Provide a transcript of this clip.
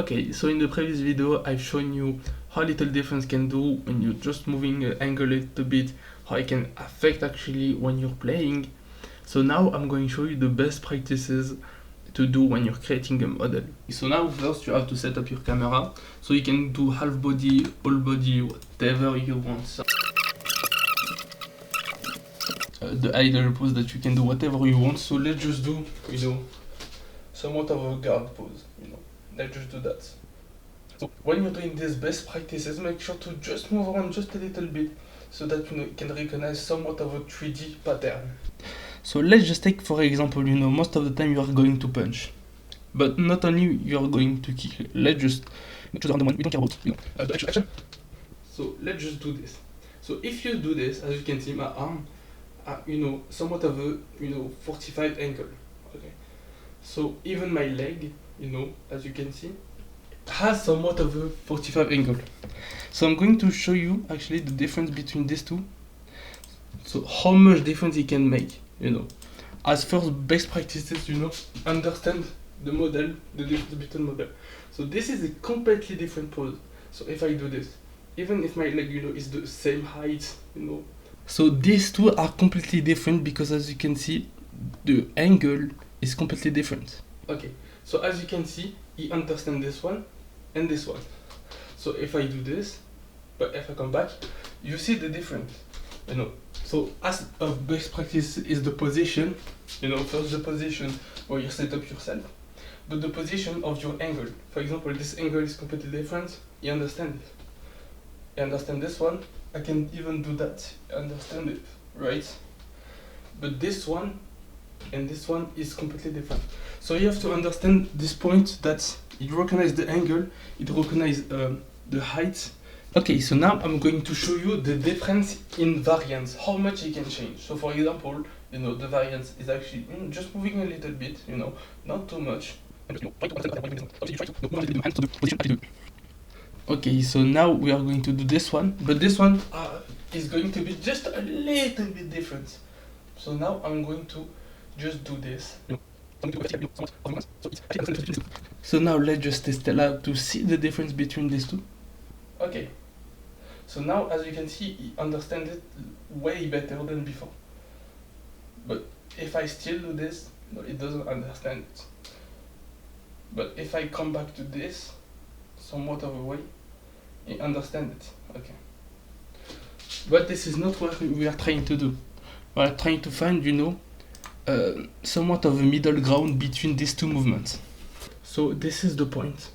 Okay, so in the previous video I've shown you how little difference can do when you're just moving the angle a little bit, how it can affect actually when you're playing. So now I'm going to show you the best practices to do when you're creating a model. So now first you have to set up your camera, so you can do half body, all body, whatever you want. So, the idle pose that you can do whatever you want. So let's just do, somewhat of a guard pose, let's just do that. So when you're doing these best practices, make sure to just move around just a little bit so that you can recognize somewhat of a 3D pattern. So let's just take for example, most of the time you are going to punch, but not only you are going to kick. Let's just choose the one we don't care about, the actual action. So let's just do this. So if you do this, as you can see, my arm, somewhat of a 45 angle. Okay. So even my leg, as you can see, has somewhat of a 45 angle. So I'm going to show you actually the difference between these two. So how much difference it can make, As first best practices, understand the model, the difference between model. So this is a completely different pose. So if I do this, even if my leg, is the same height, So these two are completely different because as you can see, the angle is completely different. Okay, so as you can see, you understand this one and this one. So if I do this, but if I come back, you see the difference, So as a best practice is the position, first the position where you set up yourself, but the position of your angle. For example, this angle is completely different, you understand it. You understand this one, I can even do that, you understand it, right? But this one and this one is completely different. So you have to understand this point that it recognizes the angle, it recognizes the height. Okay, so now I'm going to show you the difference in variance, how much it can change. So for example, the variance is actually just moving a little bit, not too much. Okay, so now we are going to do this one, but this one is going to be just a little bit different. So now I'm going to just do this. So now let's just test it out to see the difference between these two. Okay. So now as you can see, he understands it way better than before. But if I still do this, it doesn't understand it. But if I come back to this, somewhat of a way, he understands it. Okay. But this is not what we are trying to do. We are trying to find, somewhat of a middle ground between these two movements. So this is the point.